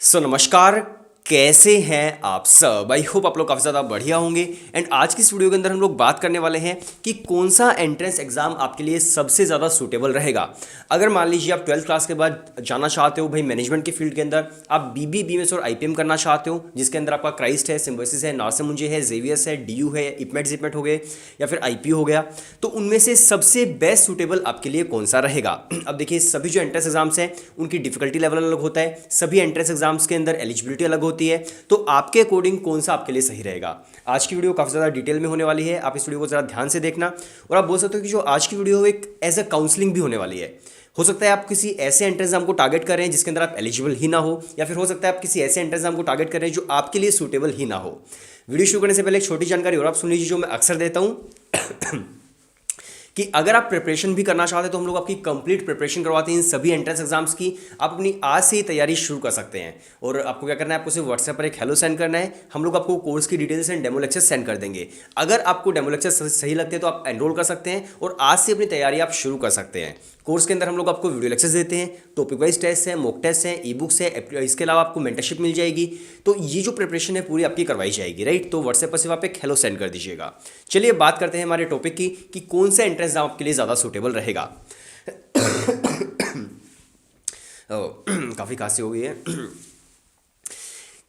नमस्कार। कैसे हैं आप सब? आई होप आप लोग काफ़ी ज़्यादा बढ़िया होंगे। एंड आज की इस वीडियो के अंदर हम लोग बात करने वाले हैं कि कौन सा एंट्रेंस एग्जाम आपके लिए सबसे ज़्यादा सूटेबल रहेगा। अगर मान लीजिए आप 12th क्लास के बाद जाना चाहते हो भाई मैनेजमेंट के फील्ड के अंदर, आप बीबीए बीएमएस और आईपीएम करना चाहते हो, जिसके अंदर आपका क्राइस्ट है, सिम्बोसिस है, नार्सिमुंजे है, जेवियर्स है, डीयू है, इपमेट जिपमेट हो गए या फिर आईपीओ हो गया, तो उनमें से सबसे बेस्ट सूटेबल आपके लिए कौन सा रहेगा। अब देखिए, सभी जो एंट्रेंस एग्जाम्स हैं उनकी डिफिकल्टी लेवल अलग होता है, सभी एंट्रेंस एग्जाम्स के अंदर एलिजिबिलिटी अलग होती है, तो आपके अकॉर्डिंग कौन सा आपके लिए सही रहेगा। आज की वीडियो काफ़ी ज़्यादा डिटेल में होने वाली है, आप इस वीडियो को ज़रा ध्यान से देखना। और आप बोल सकते हो कि जो आज की वीडियो एक एज अ काउंसलिंग भी होने वाली है। हो सकता है आप किसी ऐसे एंट्रेंस एग्जाम को टारगेट कर रहे हैं जिसके अंदर आप एलिजिबल ही ना हो, या फिर हो सकता है आप किसी ऐसे एंट्रेंस एग्जाम को टारगेट कर रहे हैं जो आपके लिए सूटेबल ही ना हो। वीडियो शुरू करने से पहले एक छोटी जानकारी और आप सुन लीजिए जो मैं अक्सर देता हूँ कि अगर आप प्रिपरेशन भी करना चाहते हैं तो हम लोग आपकी कंप्लीट प्रिपरेशन करवाते हैं इन सभी एंट्रेंस एग्जाम्स की। आप अपनी आज से ही तैयारी शुरू कर सकते हैं। और आपको क्या करना है, आपको सिर्फ व्हाट्सएप पर एक हेलो सेंड करना है, हम लोग आपको कोर्स की details and demo lecture send कर देंगे। अगर आपको डेमो लेक्चर सही लगते हैं तो आप एनरोल कर सकते हैं और आज से अपनी तैयारी आप शुरू कर सकते हैं। कोर्स के अंदर हम लोग आपको वीडियो लेक्चर्स देते हैं, टॉपिक वाइज टेस्ट है, मॉक टेस्ट है, ई बुक्स है, इसके अलावा आपको मेंटरशिप मिल जाएगी। तो ये जो प्रिपरेशन है पूरी आपकी करवाई जाएगी, राइट। तो व्हाट्सएप पर सिर्फ आप एक हेलो सेंड कर दीजिएगा। चलिए बात करते हैं हमारे टॉपिक की कि कौन सा एंट्रेंस एग्जाम आपके लिए ज़्यादा सूटेबल रहेगा। काफ़ी खांसी हो गई है।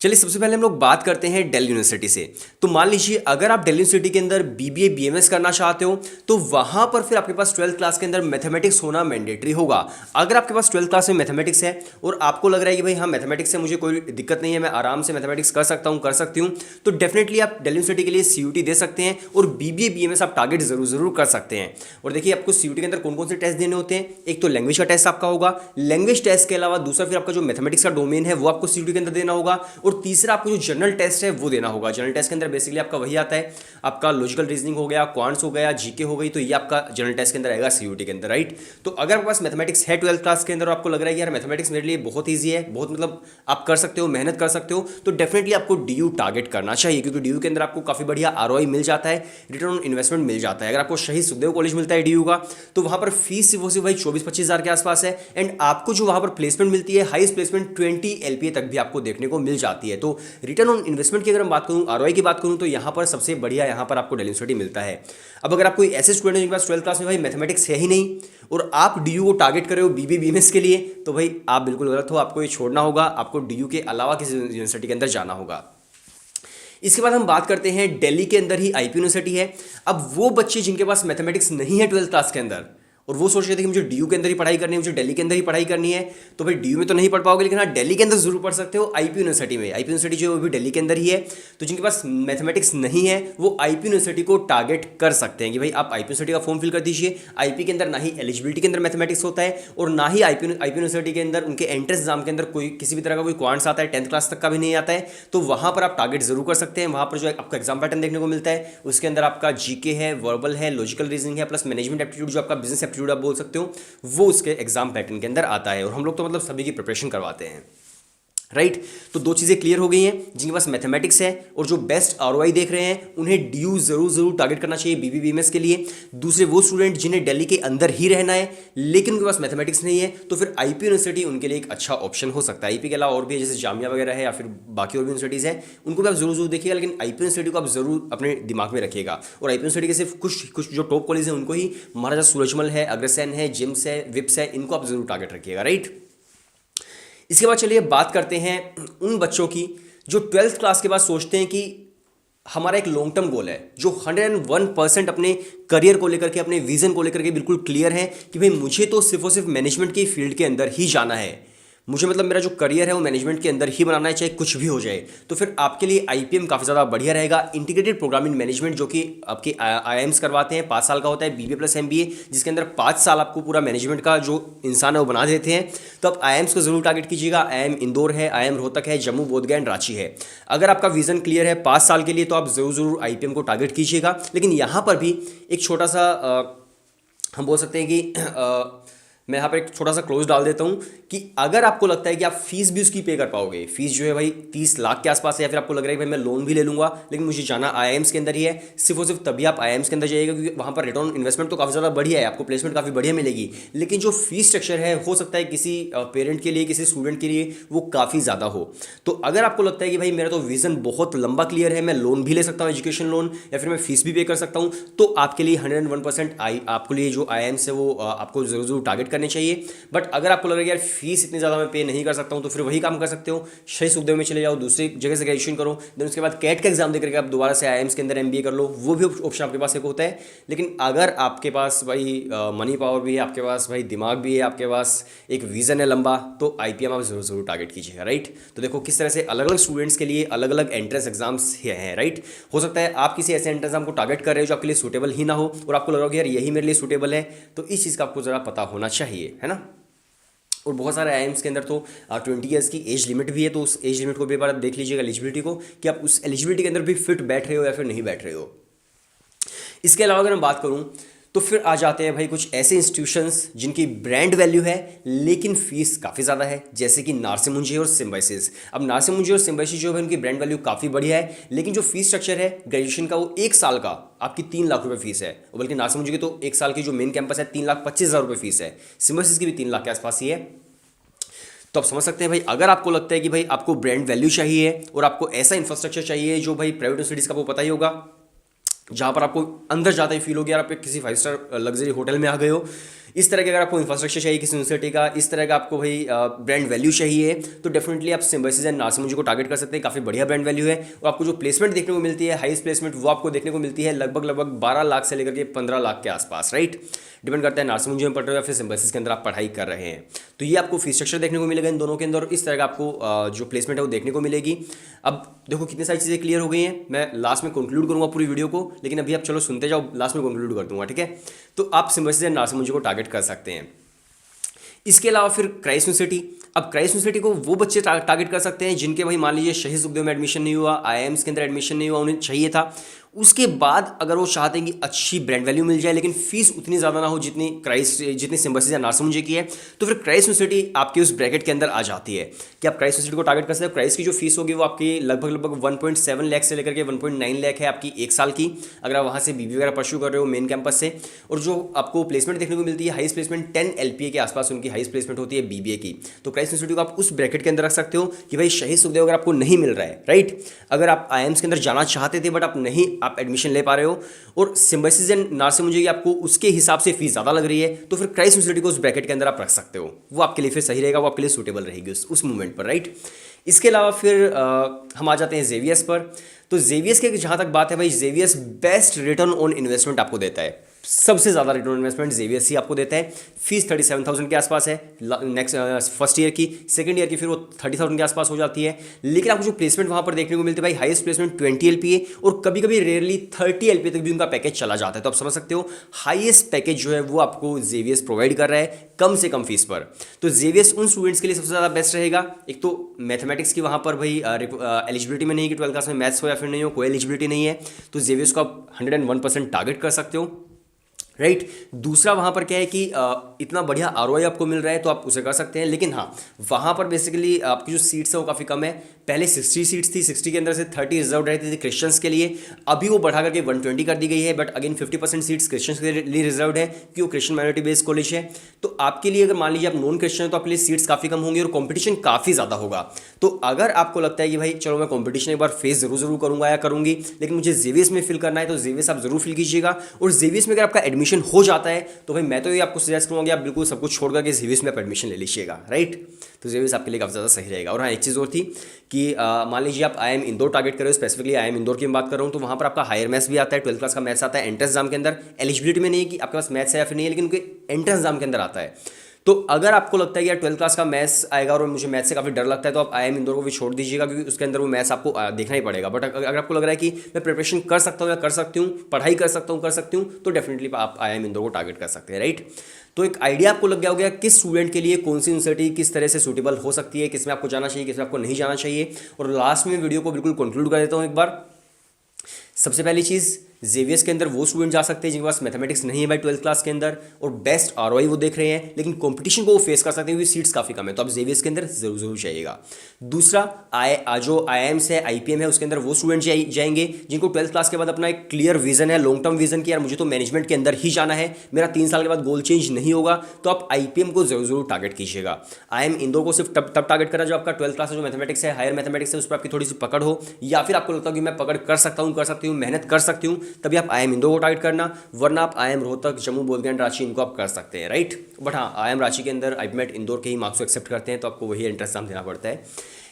चलिए सबसे पहले हम लोग बात करते हैं दिल्ली यूनिवर्सिटी से। तो मान लीजिए अगर आप दिल्ली यूनिवर्सिटी के अंदर बीबीए बीएमएस करना चाहते हो तो वहां पर फिर आपके पास 12th क्लास के अंदर मैथमेटिक्स होना मैंडेटरी होगा। अगर आपके पास 12th क्लास में मैथमेटिक्स है और आपको लग रहा है कि भाई हाँ मैथमेटिक्स से मुझे कोई दिक्कत नहीं है, मैं आराम से मैथमेटिक्स कर सकता हूँ, कर सकती हूँ, तो डेफिनेटली आप दिल्ली यूनिवर्सिटी के लिए सीयूटी दे सकते हैं और बीबीए बीएमएस आप टारगेट जरूर कर सकते हैं। और देखिए आपको सीयूटी के अंदर कौन कौन से टेस्ट देने होते हैं। एक तो लैंग्वेज का टेस्ट आपका होगा, लैंग्वेज टेस्ट के अलावा दूसरा फिर आपका जो मैथमेटिक्स का डोमेन है वो आपको सीयूटी के अंदर देना होगा, और तीसरा आपको जो जनरल टेस्ट है वो देना होगा। जनरल टेस्ट के अंदर बेसिकली आपका वही आता है, आपका लॉजिकल रीजनिंग हो गया, क्वांट्स हो गया, जीके हो गई, तो ये आपका जनरल टेस्ट के अंदर आएगा सीयूटी के अंदर, राइट। तो अगर आपके पास मैथमेटिक्स है 12th क्लास के अंदर और आपको लग रहा है कि यार मैथमेटिक्स मेरे लिए बहुत ईजी है, बहुत मतलब आप कर सकते हो, मेहनत कर सकते हो, तो डेफिनेटली आपको डीयू टारगेट करना चाहिए, क्योंकि डीयू के अंदर आपको काफी बढ़िया आरओआई मिल जाता है, रिटर्न ऑन इन्वेस्टमेंट मिल जाता है। अगर आपको शहीद सुखदेव कॉलेज मिलता है डीयू का, तो वहां पर फीस वो सिर्फ भाई 24-25 हज़ार के आसपास है, एंड आपको जो वहां पर प्लेसमेंट मिलती है हाईएस्ट प्लेसमेंट 20 एलपीए तक भी आपको देखने को मिल जाती है। तो रिटर्न ऑन इन्वेस्टमेंट की अगर मैं बात करूं, आरओआई की बात करूं, तो यहां पर सबसे बढ़िया यहां पर आपको दिल्ली यूनिवर्सिटी मिलता है। अब अगर आप कोई ऐसे स्टूडेंट जिनके पास 12th क्लास में भाई मैथमेटिक्स है ही नहीं और आप डीयू को टारगेट कर रहे हो बीबीए बीएमएस के लिए, तो भाई आप बिल्कुल गलत हो, आपको ये छोड़ना होगा, आपको डीयू के अलावा किसी यूनिवर्सिटी के अंदर जाना होगा। इसके बाद हम बात करते हैं दिल्ली के अंदर ही आईपी यूनिवर्सिटी है। अब वो बच्चे जिनके पास मैथमेटिक्स नहीं है 12th क्लास के अंदर और वो सोच रहे थे कि मुझे डीयू के अंदर ही पढ़ाई करनी है, मुझे दिल्ली के अंदर ही पढ़ाई करनी है, तो भाई डीयू में तो नहीं पढ़ पाओगे, लेकिन हाँ दिल्ली के अंदर जरूर पढ़ सकते हो आईपी यूनिवर्सिटी में। आईपी यूनिवर्सिटी जो है वो भी दिल्ली के अंदर ही है। तो जिनके पास मैथमेटिक्स नहीं है वो आईपी यूनिवर्सिटी को टारगेट कर सकते हैं कि भाई आप आईपी यूनिवर्सिटी का फॉर्म फिल कर दीजिए। आईपी के अंदर ना ही एलिजिबिलिटी के अंदर मैथमेटिक्स होता है और ना ही आईपी यूनिवर्सिटी के अंदर उनके एंट्रेंस एग्जाम के अंदर कोई किसी भी तरह का कोई क्वांट्स आता है, 10th क्लास तक का भी नहीं आता है। तो वहां पर आप टारगेट जरूर कर सकते हैं। वहां पर जो आपका एग्जाम पैटर्न देखने को मिलता है उसके अंदर आपका जीके है, वर्बल है, लॉजिकल रीजनिंग है, प्लस मैनेजमेंट एप्टीट्यूड जो आपका बिजनेस एप्टीट्यूड आप बोल सकते हो, वो उसके एग्जाम पैटर्न के अंदर आता है। और हम लोग तो मतलब सभी की प्रिपरेशन करवाते हैं, राइट। तो दो चीज़ें क्लियर हो गई हैं। जिनके पास मैथमेटिक्स है और जो बेस्ट आरओआई देख रहे हैं उन्हें डीयू जरूर टारगेट करना चाहिए बीबी बीएमएस के लिए। दूसरे वो स्टूडेंट जिन्हें दिल्ली के अंदर ही रहना है लेकिन उनके पास मैथमेटिक्स नहीं है, तो फिर आईपी यूनिवर्सिटी उनके लिए एक अच्छा ऑप्शन हो सकता है। आईपी के अलावा और भी जैसे जामिया वगैरह है या फिर बाकी और भी यूनिवर्सिटीज़ हैं, उनको भी आप जरूर देखिएगा, लेकिन आईपी यूनिवर्सिटी को आप जरूर अपने दिमाग में रखिएगा। और आईपी यूनिवर्सिटी के सिर्फ कुछ जो टॉप कॉलेज है उनको ही, महाराजा सूरजमल है, अग्रसेन है, जिम्स है, विप्स है, इनको आप जरूर टारगेट रखिएगा, राइट। इसके बाद चलिए बात करते हैं उन बच्चों की जो 12th क्लास के बाद सोचते हैं कि हमारा एक लॉन्ग टर्म गोल है, जो 101% अपने करियर को लेकर के, अपने विजन को लेकर के बिल्कुल क्लियर है कि भाई मुझे तो सिर्फ और सिर्फ मैनेजमेंट के फील्ड के अंदर ही जाना है, मुझे मतलब मेरा जो करियर है वो मैनेजमेंट के अंदर ही बनाना है, चाहे कुछ भी हो जाए। तो फिर आपके लिए आईपीएम काफ़ी ज़्यादा बढ़िया रहेगा। इंटीग्रेटेड प्रोग्रामिंग मैनेजमेंट जो कि आपके आईआईएम्स करवाते हैं, 5 साल का होता है, बीबीए प्लस एमबीए, जिसके अंदर 5 साल आपको पूरा मैनेजमेंट का जो इंसान है वो बना देते हैं। तो आप आईआईएम्स को जरूर टारगेट कीजिएगा। आईआईएम इंदौर है, आईआईएम रोहतक है, जम्मू बोधगया एंड रांची है। अगर आपका विजन क्लियर है 5 साल के लिए तो आप जरूर आईपीएम को टारगेट कीजिएगा। लेकिन यहाँ पर भी एक छोटा सा हम बोल सकते हैं कि मैं यहाँ पर एक छोटा सा क्लोज डाल देता हूँ कि अगर आपको लगता है कि आप फीस भी उसकी पे कर पाओगे, फीस जो है भाई 30 लाख के आसपास है, या फिर आपको लग रहा है कि भाई मैं लोन भी ले लूँगा लेकिन मुझे जाना आईआईएम्स के अंदर ही है, सिर्फ और सिर्फ तभी आप आईआईएम्स के अंदर जाइएगा क्योंकि वहाँ पर रिटर्न ऑन इन्वेस्टमेंट तो काफ़ी ज़्यादा बढ़िया है, आपको प्लेसमेंट काफ़ी बढ़िया मिलेगी, लेकिन जो फीस स्ट्रक्चर है हो सकता है किसी पेरेंट के लिए, किसी स्टूडेंट के लिए वो काफ़ी ज़्यादा हो। तो अगर आपको लगता है कि भाई मेरा तो विजन बहुत लंबा क्लियर है, मैं लोन भी ले सकता हूँ एजुकेशन लोन, या फिर मैं फीस भी पे कर सकता हूँ, तो आपके लिए 101% आपको लिए जो आईआईएम्स है वो आपको जरूर टारगेट करने चाहिए। बट अगर आपको लग रहा है यार फीस इतनी ज़्यादा मैं पे नहीं कर सकता हूँ, तो फिर वही काम कर सकते हो, शहीद सुखदेव में चले जाओ, दूसरी जगह से ग्रेजुएशन करो, देन उसके बाद कैट का एग्जाम देकर के आप दोबारा से आईआईएम्स के अंदर एमबीए कर लो, वो भी ऑप्शन आपके पास एक होता है। लेकिन अगर आपके पास भाई मनी पावर भी है, आपके पास भाई दिमाग भी है, आपके पास एक विजन है लंबा, तो आईपीएम आप जरूर टारगेट कीजिएगा, राइट। तो देखो किस तरह से अलग अलग स्टूडेंट्स के लिए अलग अलग एंट्रेंस एग्जाम्स हैं, राइट। हो सकता है आप किसी ऐसे एंट्रेंस एग्जाम को टारगेट कर रहे हो जो आपके लिए सूटेबल ही ना हो, और आपको लग रहा हो कि यार यही मेरे लिए सूटेबल है, तो इस चीज़ का आपको ज़रा पता होना चाहिए, है ना। और बहुत सारे आईआईएम्स के अंदर तो 20 ईयर्स की एज लिमिट भी है, तो उस एज लिमिट को भी एक बार देख लीजिएगा, एलिजिबिलिटी को, कि आप उस एलिजिबिलिटी के अंदर भी फिट बैठ रहे हो या फिर नहीं बैठ रहे हो। इसके अलावा अगर मैं बात करूं तो फिर आ जाते हैं भाई कुछ ऐसे इंस्टीट्यूशंस जिनकी ब्रांड वैल्यू है लेकिन फीस काफ़ी ज़्यादा है, जैसे कि नार्से मुंजे और सिम्बायोसिस। अब नार्से मुंजे और सिम्बायोसिस जो है उनकी ब्रांड वैल्यू काफ़ी बढ़िया है, लेकिन जो फीस स्ट्रक्चर है ग्रेजुएशन का वो 1 साल का आपकी 3 लाख रुपए फीस है, बल्कि नार्से मुंजे की तो 1 साल की जो मेन कैंपस है 3,25,000 रुपये फीस है, सिम्बायोसिस की भी 3 लाख के आसपास ही है। तो आप समझ सकते हैं भाई, अगर आपको लगता है कि भाई आपको ब्रांड वैल्यू चाहिए और आपको ऐसा इंफ्रास्ट्रक्चर चाहिए जो भाई प्राइवेट यूनिवर्सिटीज़ का आपको पता ही होगा, जहाँ पर आपको अंदर जाते ही फील हो गया आप किसी 5 स्टार लग्जरी होटल में आ गए हो, इस तरह के अगर आपको इंफ्रास्ट्रक्चर चाहिए किसी यूनिवर्सिटी का, इस तरह का आपको भाई ब्रांड वैल्यू चाहिए, तो डेफिनेटली आप सिम्बायोसिस एंड नार्से मुंजे को टारगेट कर सकते हैं, काफ़ी बढ़िया ब्रांड वैल्यू है। और आपको जो प्लेसमेंट देखने को मिलती है, हाईएस्ट प्लेसमेंट, वो आपको देखने को मिलती है लगभग 12 लाख से लेकर के 15 लाख के आसपास, राइट। डिपेंड करता है नार्से मुंजे में पढ़ रहे हो या फिर सिम्बायोसिस के अंदर आप पढ़ाई कर रहे हैं। तो ये आपको फीस स्ट्रक्चर देखने को मिलेगा इन दोनों के अंदर, और इस तरह का आपको जो प्लेसमेंट है वो देखने को मिलेगी। अब देखो कितनी सारी चीज़ें क्लियर हो गई हैं, मैं लास्ट में कंक्लूड करूँगा पूरी वीडियो को, लेकिन अभी आप चलो सुनते जाओ, लास्ट में कंक्लूड कर दूंगा, ठीक है। तो आप सिम्बायोसिस एंड नार्से मुंजे को टारगेट कर सकते हैं। इसके अलावा फिर क्राइस्ट यूनिवर्सिटी, अब क्राइस्ट यूनिवर्सिटी को वो बच्चे टारगेट कर सकते हैं जिनके भाई मान लीजिए शहीद सुखदेव में एडमिशन नहीं हुआ, आईआईएम्स के अंदर एडमिशन नहीं हुआ, उन्हें चाहिए था, उसके बाद अगर वो चाहते हैं कि अच्छी ब्रांड वैल्यू मिल जाए लेकिन फीस उतनी ज़्यादा ना हो जितनी सिम्बायोसिस या नार्से मुंजे की है, तो फिर क्राइस्ट यूनिवर्सिटी आपके उस ब्रैकेट के अंदर आ जाती है कि आप क्राइस्ट यूनिवर्सिटी को टारगेट कर सकते हो। क्राइस्ट की जो फीस होगी वो आपकी लगभग 1.7 लाख से लेकर के 1.9 लाख है आपकी 1 साल की, अगर आप वहाँ से बीबी वगैरह परस्यू कर रहे हो मेन कैंपस से। और जो आपको प्लेसमेंट देखने को मिलती है, हाईएस्ट प्लेसमेंट 10 LPA के आसपास उनकी हाईएस्ट प्लेसमेंट होती है बीबीए की। तो क्राइस्ट यूनिवर्सिटी को आप उस ब्रैकेट के अंदर रख सकते हो कि भाई शहीद सुखदेव अगर आपको नहीं मिल रहा है, राइट, अगर आप आईआईएम्स के अंदर जाना चाहते थे बट आप एडमिशन ले पा रहे हो और सिम्बायोसिस एंड नार्से मुंजे की आपको उसके हिसाब से फीस ज़्यादा लग रही है, तो फिर क्राइस्ट यूनिवर्सिटी को उस ब्रैकेट के अंदर आप रख सकते हो, वो आपके लिए फिर सही रहेगा, वो आपके लिए सूटेबल रहेगी उस मूवमेंट पर, राइट। इसके अलावा फिर हम आ जाते हैं जेवीएस पर। तो जेवीएस की जहाँ तक बात है भाई, JVS best return on investment आपको देता है, सबसे ज़्यादा रिटर्न ऑन इन्वेस्टमेंट जेवीएस ही आपको देता है। फीस 37,000 के आसपास है नेक्स्ट फर्स्ट ईयर की, सेकंड ईयर की फिर वो 30,000 के आसपास हो जाती है। लेकिन आपको जो प्लेसमेंट वहाँ पर देखने को मिलती है भाई, हाईएस्ट प्लेसमेंट 20 LPA और कभी कभी रेयरली 30 LPA तक भी उनका पैकेज चला जाता है। तो आप समझ सकते हो हाईएस्ट पैकेज जो है वो आपको जेवीएस प्रोवाइड कर रहा है कम से कम फीस पर। तो जेवीएस उन स्टूडेंट्स के लिए सबसे ज़्यादा बेस्ट रहेगा। एक तो मैथमेटिक्स की वहाँ पर भाई एलिजिबिलिटी में नहीं कि 12th क्लास में मैथ्स हो या फिर नहीं हो, कोई एलिजिबिलिटी नहीं है, तो जेवीएस को आप 101% टारगेट कर सकते हो, राइट। दूसरा वहाँ पर क्या है कि इतना बढ़िया ROI आपको मिल रहा है तो आप उसे कर सकते हैं। लेकिन हाँ, वहाँ पर बेसिकली आपकी जो सीट्स है वो काफ़ी कम है। पहले 60 सीट्स थी, 60 के अंदर से 30 रिजर्व रहती थी क्रिश्चियंस के लिए, अभी वो बढ़ा करके 120 कर दी गई है। बट अगेन 50% सीट्स क्रिश्चियंस के लिए रिजर्व है क्योंकि वो क्रिश्चियन माइनॉरिटी बेस्ड कॉलेज है। तो आपके लिए अगर मान लीजिए आप नॉन क्रिश्चियन तो आपके लिए सीट्स काफ़ी कम होंगी और कॉम्पिटिशन काफ़ी ज़्यादा होगा। तो अगर आपको लगता है कि भाई चलो मैं कॉम्पिटिशन एक बार फेस जरूर करूँगा या करूँगी, लेकिन मुझे जेवीएस में फिल करना है, तो जेवीएस आप जरूर फिल कीजिएगा। और जेवीएस में अगर आपका एडमिशन हो जाता है तो भाई मैं तो ये आपको सजेस्ट करूँगा आप बिल्कुल सब कुछ छोड़ करके जेवीएस में आप एडमिशन ले लीजिएगा, राइट। तो जेवीएस आपके लिए काफ़ी ज़्यादा सही रहेगा। और हाँ, एक चीज़ और थी कि मान लीजिए आप IIM इंदौर टारगेट कर रहे हो, स्पेसिफिकली IIM इंदौर की मैं बात कर रहा हूँ, तो वहाँ पर आपका हायर मैथ्स भी आता है, 12th क्लास का मैथ्स आता है एंट्रेंस एग्जाम के अंदर। एलिजिबिलिटी में नहीं है कि आपके पास मैथ्स है या फिर नहीं है, लेकिन उनके एंट्रेंस एग्जाम के अंदर आता है। तो अगर आपको लगता है कि यार 12th क्लास का मैथ्स आएगा और मुझे मैथ्स से काफ़ी डर लगता है, तो आप IIM इंदौर को भी छोड़ दीजिएगा क्योंकि उसके अंदर वो मैथ्स आपको देखना ही पड़ेगा। बट अगर आपको लग रहा है कि मैं प्रिपरेशन कर सकता हूँ या कर सकती हूँ, पढ़ाई कर सकती हूँ, तो डेफिनेटली आप IIM इंदौर को टारगेट कर सकते हैं, राइट। तो एक आइडिया आपको लग गया हो गया किस स्टूडेंट के लिए कौन सी यूनिवर्सिटी किस तरह से सूटेबल हो सकती है, किस में आपको जाना चाहिए, किस में आपको नहीं जाना चाहिए। और लास्ट में वीडियो को बिल्कुल कंक्लूड कर देता हूँ एक बार। सबसे पहली चीज़, जेवियर्स के अंदर वो स्टूडेंट जा सकते हैं जिनके पास मैथमेटिक्स नहीं है भाई 12th क्लास के अंदर, और बेस्ट आरओआई वो देख रहे हैं, लेकिन कंपटीशन को वो फेस कर सकते हैं क्योंकि सीट्स काफ़ी कम है, तो आप जेवियर्स के अंदर जरूर जरूर जाइएगा। दूसरा जो आईआईएम्स है, आईपीएम है, उसके अंदर वो स्टूडेंट जाएंगे जिनको 12th क्लास के बाद अपना एक क्लियर विजन है, लॉन्ग टर्म विजन कि यार मुझे तो मैनेजमेंट के अंदर ही जाना है, मेरा 3 साल के बाद गोल चेंज नहीं होगा, तो आप आईपीएम को जरूर जरूर टारगेट कीजिएगा। आईएम इंदौर को सिर्फ तब टारगेट करा जो आपका 12th क्लास में जो मैथमेटिक्स है, हायर मैथमेटिक्स है, उस पर आपकी थोड़ी सी पकड़ हो, या फिर आपको लगता है कि मैं पकड़ कर सकती हूँ, मेहनत कर सकती हूँ, तभी आप आईएम इंदौर को टारगेट करना, वरना आप आईएम रोहतक, जम्मू, बोधगया, रांची इनको आप कर सकते हैं, राइट। बट हाँ, आईएम रांची के अंदर आईपीमेट इंदौर के ही मार्क्स को एक्सेप्ट करते हैं, तो आपको वही एंट्रेंस एग्जाम देना पड़ता है।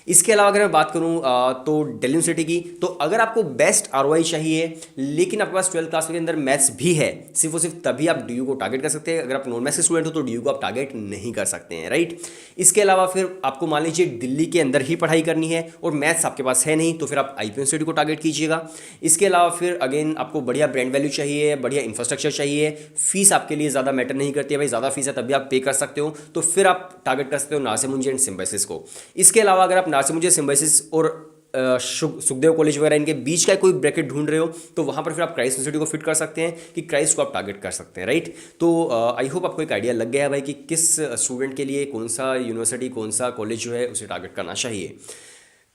इसके अलावा अगर मैं बात करूं तो दिल्ली यूनिवर्सिटी की, तो अगर आपको बेस्ट आरओआई चाहिए लेकिन आपके पास 12th क्लास के अंदर मैथ्स भी है, सिर्फ और सिर्फ तभी आप डीयू को टारगेट कर सकते हैं। अगर आप नॉन मैथ्स के स्टूडेंट हो तो डीयू को आप टारगेट नहीं कर सकते हैं, राइट। इसके अलावा फिर आपको मान लीजिए दिल्ली के अंदर ही पढ़ाई करनी है और मैथ्स आपके पास है नहीं, तो फिर आप आईपी यूनिवर्सिटी को टारगेट कीजिएगा। इसके अलावा फिर अगेन आपको बढ़िया ब्रांड वैल्यू चाहिए, बढ़िया इंफ्रास्ट्रक्चर चाहिए, फीस आपके लिए ज़्यादा मैटर नहीं करती है भाई, ज़्यादा फीस है तभी आप पे कर सकते हो, तो फिर आप टारगेट कर सकते हो नासिमुंजी एंड सिम्बायोसिस को। इसके अलावा अगर आप नासिमुंजी, सिम्बायोसिस और सुखदेव कॉलेज वगैरह इनके बीच का कोई ब्रैकेट ढूंढ रहे हो, तो वहां पर फिर आप क्राइस्ट यूनिवर्सिटी को फिट कर सकते हैं कि क्राइस्ट को आप टारगेट कर सकते हैं, राइट। तो आई होप आपको एक आइडिया लग गया है भाई कि किस स्टूडेंट के लिए कौन सा यूनिवर्सिटी, कौन सा कॉलेज जो है उसे टारगेट करना चाहिए।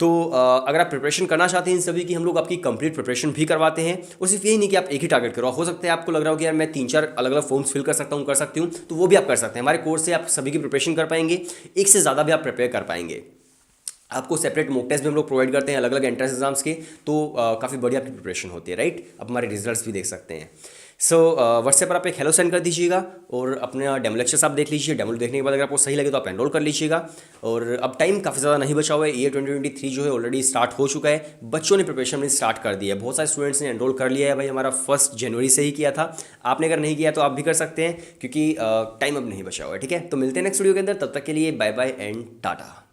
तो अगर आप प्रिपरेशन करना चाहते हैं इन सभी की, हम लोग आपकी कंप्लीट प्रिपरेशन भी करवाते हैं, और सिर्फ यही नहीं कि आप एक ही टारगेट करो। हो सकता है आपको लग रहा हो कि यार मैं 3-4 अलग अलग फॉर्म्स फिल कर सकती हूँ, तो वो भी आप कर सकते हैं। हमारे कोर्स से आप सभी की प्रिपरेशन कर पाएंगे, एक से ज़्यादा भी आप प्रिपेयर कर पाएंगे। आपको सेपरेट मॉक टेस्ट भी हम लोग प्रोवाइड करते हैं अलग अलग एंट्रेंस एग्जाम्स के, तो काफ़ी बढ़िया आपकी प्रिपरेशन होती है, राइट। आप हमारे रिजल्ट्स भी देख सकते हैं। सो व्हाट्सएप पर आप एक हेलो सेंड कर दीजिएगा और अपने डेमो लेक्चर्स आप देख लीजिए। डेमो देखने के बाद अगर आपको सही लगे तो आप एनरोल कर लीजिएगा। और अब टाइम काफ़ी ज़्यादा नहीं बचा हुआ है, ईयर 2023 जो है ऑलरेडी स्टार्ट हो चुका है, बच्चों ने प्रिपरेशन में स्टार्ट कर दिया है, बहुत सारे स्टूडेंट्स ने एनरोल कर लिया है भाई। हमारा 1 जनवरी से ही किया था, आपने अगर नहीं किया तो आप भी कर सकते हैं क्योंकि टाइम अब नहीं बचा हुआ है, ठीक है। तो मिलते हैं नेक्स्ट वीडियो के अंदर, तब तक के लिए बाय बाय एंड टाटा।